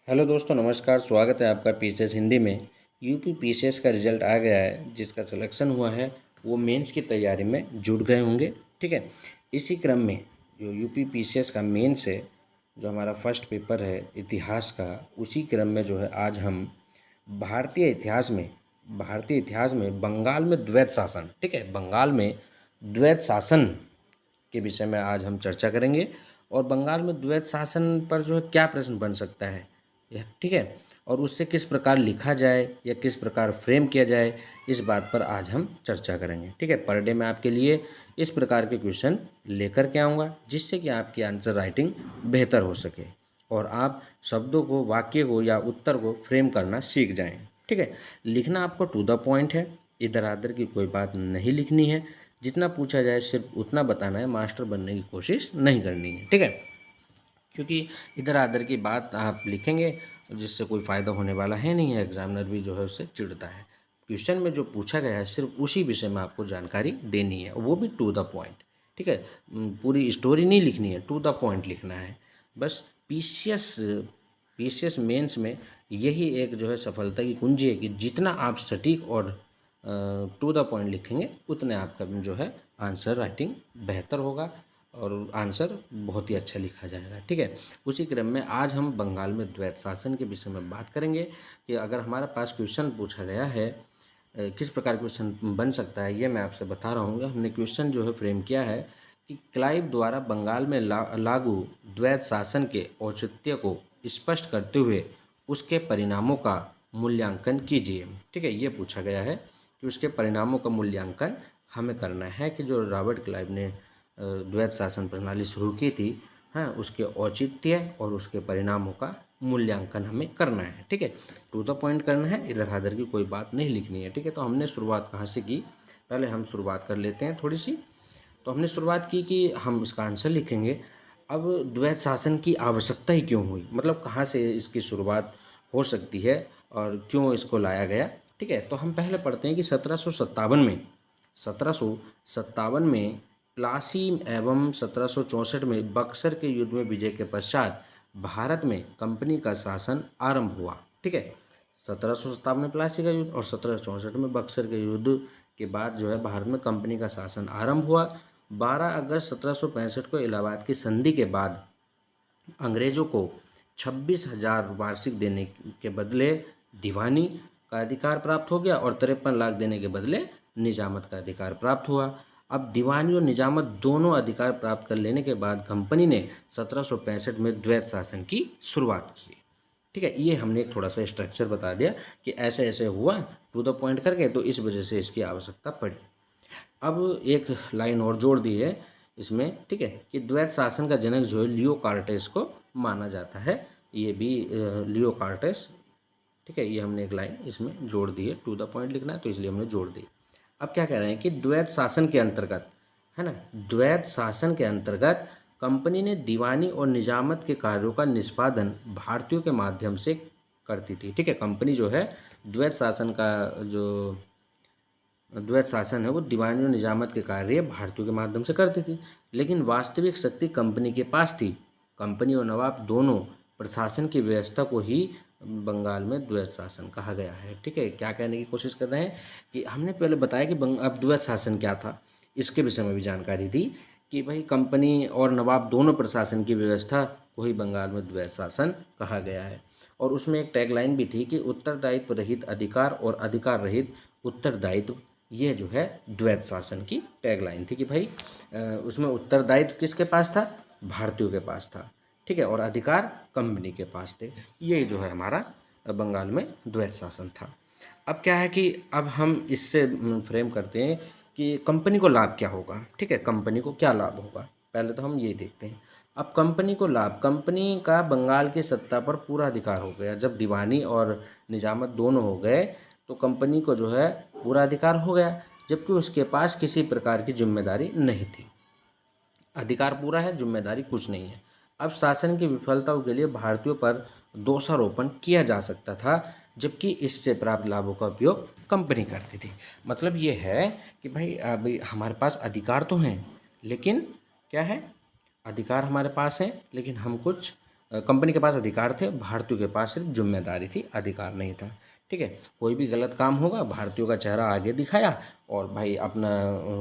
Hello दोस्तों, नमस्कार। स्वागत है आपका पीसीएस हिंदी में। यूपी पीसीएस का रिजल्ट आ गया है। जिसका सिलेक्शन हुआ है वो मेंस की तैयारी में जुट गए होंगे। ठीक है, इसी क्रम में जो यूपी पीसीएस का मेंस है, जो हमारा फर्स्ट पेपर है इतिहास का, उसी क्रम में जो है आज हम भारतीय इतिहास में बंगाल में द्वैत शासन, ठीक है, बंगाल में द्वैत शासन के विषय में आज हम चर्चा करेंगे। और बंगाल में द्वैत शासन पर जो है क्या प्रश्न बन सकता है यह, ठीक है, और उससे किस प्रकार लिखा जाए या किस प्रकार फ्रेम किया जाए, इस बात पर आज हम चर्चा करेंगे। ठीक है, पर डे मैं आपके लिए इस प्रकार के क्वेश्चन लेकर के आऊँगा जिससे कि आपकी आंसर राइटिंग बेहतर हो सके और आप शब्दों को, वाक्य को या उत्तर को फ्रेम करना सीख जाएं। ठीक है, लिखना आपको टू द पॉइंट है, इधर आधर की कोई बात नहीं लिखनी है। जितना पूछा जाए सिर्फ उतना बताना है, मास्टर बनने की कोशिश नहीं करनी है। ठीक है, क्योंकि इधर आधर की बात आप लिखेंगे जिससे कोई फ़ायदा होने वाला है नहीं है। एग्जामिनर भी जो है उससे चिढ़ता है। क्वेश्चन में जो पूछा गया है सिर्फ उसी विषय में आपको जानकारी देनी है, वो भी टू द पॉइंट। ठीक है, पूरी स्टोरी नहीं लिखनी है, टू द पॉइंट लिखना है बस। पीसीएस पीसीएस मेंस में यही एक जो है सफलता की कुंजी है कि जितना आप सटीक और टू द पॉइंट लिखेंगे उतने आपका जो है आंसर राइटिंग बेहतर होगा और आंसर बहुत ही अच्छा लिखा जाएगा। ठीक है, उसी क्रम में आज हम बंगाल में द्वैत शासन के विषय में बात करेंगे कि अगर हमारे पास क्वेश्चन पूछा गया है, किस प्रकार क्वेश्चन बन सकता है ये मैं आपसे बता रहा हूँ। हमने क्वेश्चन जो है फ्रेम किया है कि क्लाइव द्वारा बंगाल में लागू द्वैत शासन के औचित्य को स्पष्ट करते हुए उसके परिणामों का मूल्यांकन कीजिए। ठीक है, ये पूछा गया है कि उसके परिणामों का मूल्यांकन हमें करना है कि जो रॉबर्ट क्लाइव ने द्वैत शासन प्रणाली शुरू की थी, हाँ, उसके औचित्य और उसके परिणामों का मूल्यांकन हमें करना है। ठीक है, टू द पॉइंट करना है, इधर उधर की कोई बात नहीं लिखनी है। ठीक है, तो हमने शुरुआत कहाँ से की, पहले हम शुरुआत कर लेते हैं थोड़ी सी। तो हमने शुरुआत की कि हम उसका आंसर लिखेंगे। अब द्वैत शासन की आवश्यकता ही क्यों हुई, मतलब कहाँ से इसकी शुरुआत हो सकती है और क्यों इसको लाया गया। ठीक है, तो हम पहले पढ़ते हैं कि 1757 में प्लासी एवं 1764 में बक्सर के युद्ध में विजय के पश्चात भारत में कंपनी का शासन आरंभ हुआ। ठीक है, 1757 में प्लासी का युद्ध और 1764 में बक्सर के युद्ध के बाद जो है भारत में कंपनी का शासन आरंभ हुआ। 12 अगस्त 1765 को इलाहाबाद की संधि के बाद अंग्रेजों को 26,000 वार्षिक देने के बदले दीवानी का अधिकार प्राप्त हो गया और 53 लाख देने के बदले निजामत का अधिकार प्राप्त हुआ। अब दीवानी और निजामत दोनों अधिकार प्राप्त कर लेने के बाद कंपनी ने 1765 में द्वैत शासन की शुरुआत की। ठीक है, ये हमने एक थोड़ा सा स्ट्रक्चर बता दिया कि ऐसे ऐसे हुआ टू द पॉइंट करके, तो इस वजह से इसकी आवश्यकता पड़ी। अब एक लाइन और जोड़ दी है इसमें, ठीक है, कि द्वैत शासन का जनक जो है लियो कार्टेस को माना जाता है। ये भी लियो कार्टेस, ठीक है, ये हमने एक लाइन इसमें जोड़ दी है। टू द पॉइंट लिखना है तो इसलिए हमने जोड़ दी। अब क्या कह रहे हैं कि द्वैत शासन के अंतर्गत, है ना, द्वैत शासन के अंतर्गत कंपनी ने दीवानी और निजामत के कार्यों का निष्पादन भारतीयों के माध्यम से करती थी। ठीक है, कंपनी जो है द्वैत शासन का जो द्वैत शासन है वो दीवानी और निजामत के कार्य भारतीयों के माध्यम से करती थी, लेकिन वास्तविक शक्ति कंपनी के पास थी। कंपनी और नवाब दोनों प्रशासन की व्यवस्था को ही बंगाल में द्वैत शासन कहा गया है। ठीक है, क्या कहने की कोशिश कर रहे हैं कि हमने पहले बताया कि अब द्वैत शासन क्या था, इसके विषय में भी जानकारी दी कि भाई कंपनी और नवाब दोनों प्रशासन की व्यवस्था को ही बंगाल में द्वैत शासन कहा गया है। और उसमें एक टैगलाइन भी थी कि उत्तरदायित्व रहित अधिकार और अधिकार रहित उत्तरदायित्व, ये जो है द्वैत शासन की टैगलाइन थी कि भाई उसमें उत्तरदायित्व किसके पास था, भारतीयों के पास था। ठीक है, और अधिकार कंपनी के पास थे। ये जो है हमारा बंगाल में द्वैत शासन था। अब क्या है कि अब हम इससे फ्रेम करते हैं कि कंपनी को लाभ क्या होगा। ठीक है, कंपनी को क्या लाभ होगा, पहले तो हम ये देखते हैं। अब कंपनी को लाभ, कंपनी का बंगाल की सत्ता पर पूरा अधिकार हो गया। जब दीवानी और निजामत दोनों हो गए तो कंपनी को जो है पूरा अधिकार हो गया, जबकि उसके पास किसी प्रकार की जिम्मेदारी नहीं थी। अधिकार पूरा है, जिम्मेदारी कुछ नहीं है। अब शासन की विफलताओं के लिए भारतीयों पर दोषारोपण किया जा सकता था, जबकि इससे प्राप्त लाभों का उपयोग कंपनी करती थी। मतलब ये है कि भाई अभी हमारे पास अधिकार तो हैं, लेकिन क्या है, अधिकार हमारे पास हैं लेकिन हम कुछ कंपनी के पास अधिकार थे, भारतीयों के पास सिर्फ जिम्मेदारी थी, अधिकार नहीं था। ठीक है, कोई भी गलत काम होगा भारतीयों का चेहरा आगे दिखाया और भाई अपना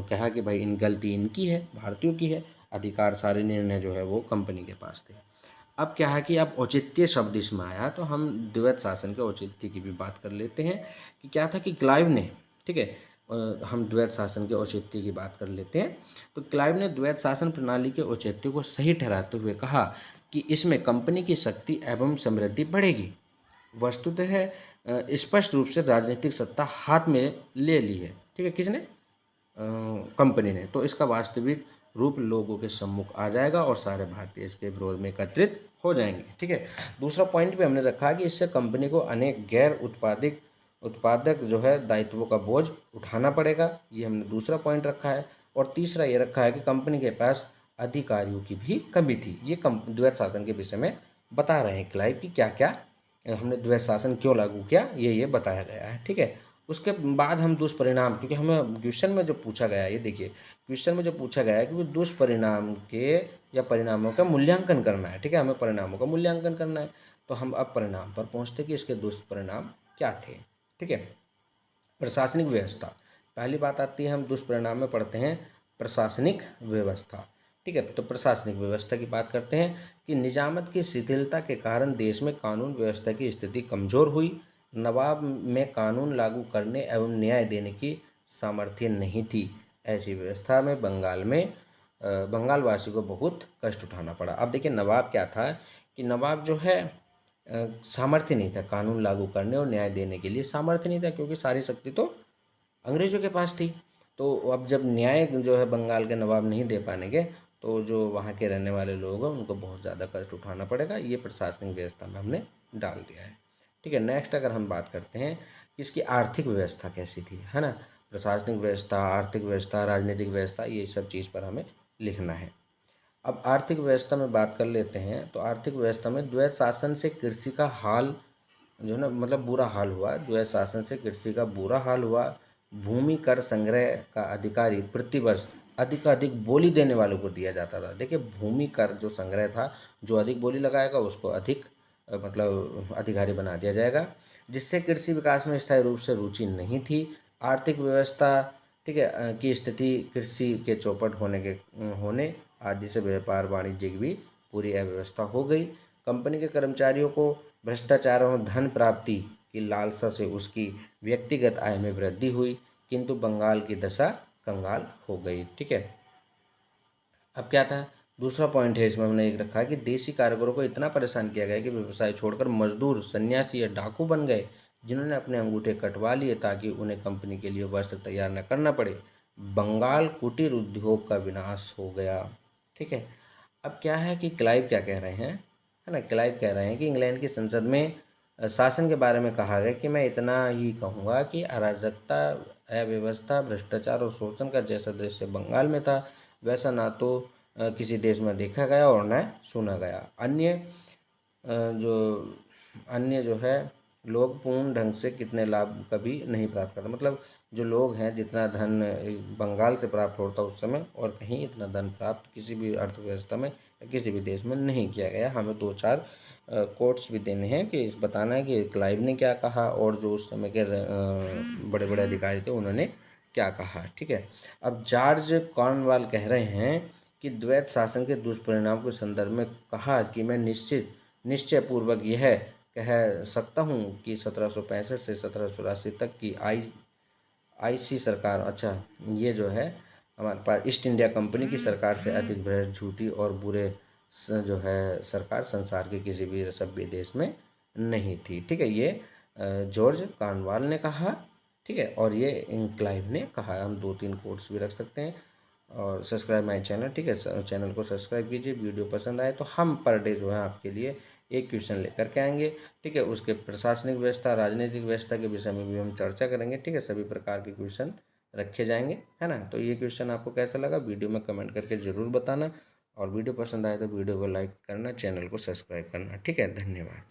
कहा कि भाई इन गलती इनकी है, भारतीयों की है, अधिकार सारे निर्णय जो है वो कंपनी के पास थे। अब क्या है कि अब औचित्य शब्द इसमें आया तो हम द्वैत शासन के औचित्य की भी बात कर लेते हैं कि क्या था कि क्लाइव ने, ठीक है, हम द्वैत शासन के औचित्य की बात कर लेते हैं। तो क्लाइव ने द्वैत शासन प्रणाली के औचित्य को सही ठहराते हुए कहा कि इसमें कंपनी की शक्ति एवं समृद्धि बढ़ेगी। वस्तुतः स्पष्ट रूप से राजनीतिक सत्ता हाथ में ले ली है। ठीक है, किसने? कंपनी ने। तो इसका वास्तविक रूप लोगों के सम्मुख आ जाएगा और सारे भारतीय इसके विरोध में एकत्रित हो जाएंगे। ठीक है, दूसरा पॉइंट भी हमने रखा है कि इससे कंपनी को अनेक गैर उत्पादक जो है दायित्वों का बोझ उठाना पड़ेगा। ये हमने दूसरा पॉइंट रखा है। और तीसरा ये रखा है कि कंपनी के पास अधिकारियों की भी कमी थी। ये द्वैत शासन के विषय में बता रहे हैं क्लाइव की क्या क्या हमने द्वैत शासन क्यों लागू किया, ये बताया गया है। ठीक है, उसके बाद हम दुष्परिणाम, क्योंकि हमें क्वेश्चन में जो पूछा गया है, ये देखिए क्वेश्चन में जो पूछा गया है कि वो दुष्परिणाम के या परिणामों का मूल्यांकन करना है। ठीक है, हमें परिणामों का मूल्यांकन करना है। तो हम अब परिणाम पर पहुँचते कि इसके दुष्परिणाम क्या थे। ठीक है, प्रशासनिक व्यवस्था, पहली बात आती है, हम दुष्परिणाम में पढ़ते हैं प्रशासनिक व्यवस्था। ठीक है, तो प्रशासनिक व्यवस्था की बात करते हैं कि निजामत की शिथिलता के कारण देश में कानून व्यवस्था की स्थिति कमजोर हुई। नवाब में कानून लागू करने एवं न्याय देने की सामर्थ्य नहीं थी। ऐसी व्यवस्था में बंगाल वासी को बहुत कष्ट उठाना पड़ा। अब देखिए नवाब क्या था कि नवाब जो है सामर्थ्य नहीं था कानून लागू करने और न्याय देने के लिए, सामर्थ्य नहीं था क्योंकि सारी शक्ति तो अंग्रेज़ों के पास थी। तो अब जब न्याय जो है बंगाल के नवाब नहीं दे पाएंगे तो जो वहाँ के रहने वाले लोग हैं उनको बहुत ज़्यादा कष्ट उठाना पड़ेगा। ये प्रशासनिक व्यवस्था में हमने डाल दिया है। ठीक है, नेक्स्ट अगर हम बात करते हैं कि इसकी आर्थिक व्यवस्था कैसी थी, है ना। प्रशासनिक व्यवस्था, आर्थिक व्यवस्था, राजनीतिक व्यवस्था, ये सब चीज़ पर हमें लिखना है। अब आर्थिक व्यवस्था में बात कर लेते हैं। तो आर्थिक व्यवस्था में द्वैत शासन से कृषि का हाल जो है ना, मतलब बुरा हाल हुआ। द्वैत शासन से कृषि का बुरा हाल हुआ। भूमि कर संग्रह का अधिकारी प्रतिवर्ष अधिक बोली देने वालों को दिया जाता था। देखिए भूमि कर जो संग्रह था, जो अधिक बोली लगाएगा उसको अधिक मतलब अधिकारी बना दिया जाएगा, जिससे कृषि विकास में स्थायी रूप से रुचि नहीं थी। आर्थिक व्यवस्था, ठीक है, की स्थिति कृषि के चौपट होने आदि से व्यापार वाणिज्य की भी पूरी अव्यवस्था हो गई। कंपनी के कर्मचारियों को भ्रष्टाचार और धन प्राप्ति की लालसा से उसकी व्यक्तिगत आय में वृद्धि हुई, किंतु बंगाल की दशा कंगाल हो गई। ठीक है, अब क्या था, दूसरा पॉइंट है इसमें हमने एक रखा है कि देशी कारीगरों को इतना परेशान किया गया कि व्यवसाय छोड़कर मजदूर, सन्यासी या डाकू बन गए, जिन्होंने अपने अंगूठे कटवा लिए ताकि उन्हें कंपनी के लिए वस्त्र तैयार न करना पड़े। बंगाल कुटीर उद्योग का विनाश हो गया। ठीक है, अब क्या है कि क्लाइव क्या कह रहे हैं, है ना, क्लाइव कह रहे हैं कि इंग्लैंड की संसद में शासन के बारे में कहा गया कि मैं इतना ही कहूँगा कि अराजकता, अव्यवस्था, भ्रष्टाचार और शोषण का जैसा दृश्य बंगाल में था वैसा ना तो किसी देश में देखा गया और न सुना गया। जो अन्य जो है लोग पूर्ण ढंग से कितने लाभ कभी नहीं प्राप्त करते। मतलब जो लोग हैं जितना धन बंगाल से प्राप्त होता उस समय और कहीं इतना धन प्राप्त किसी भी अर्थव्यवस्था में या किसी भी देश में नहीं किया गया। हमें दो चार कोट्स भी देने हैं कि बताना है कि क्लाइव ने क्या कहा और जो उस समय के बड़े बड़े अधिकारी थे उन्होंने क्या कहा। ठीक है, अब जॉर्ज कॉर्नवाल कह रहे हैं कि द्वैत शासन के दुष्परिणाम के संदर्भ में कहा कि मैं निश्चय पूर्वक यह कह सकता हूँ कि 1765 से 1784 तक की आईसी सरकार, अच्छा ये जो है हमारे पास ईस्ट इंडिया कंपनी की सरकार से अधिक भ्रष्ट, झूठी और बुरे जो है सरकार संसार के किसी भी सभ्य देश में नहीं थी। ठीक है, ये जॉर्ज कॉर्नवाल ने कहा। ठीक है, और ये क्लाइव ने कहा। हम दो तीन कोट्स भी रख सकते हैं। और सब्सक्राइब माय चैनल, ठीक है, चैनल को सब्सक्राइब कीजिए। वीडियो पसंद आए तो हम पर डे जो है आपके लिए एक क्वेश्चन लेकर के आएंगे। ठीक है, उसके प्रशासनिक व्यवस्था, राजनीतिक व्यवस्था के विषय में भी हम चर्चा करेंगे। ठीक है, सभी प्रकार के क्वेश्चन रखे जाएंगे, है ना। तो ये क्वेश्चन आपको कैसा लगा वीडियो में कमेंट करके ज़रूर बताना। और वीडियो पसंद आए तो वीडियो को लाइक करना, चैनल को सब्सक्राइब करना। ठीक है, धन्यवाद।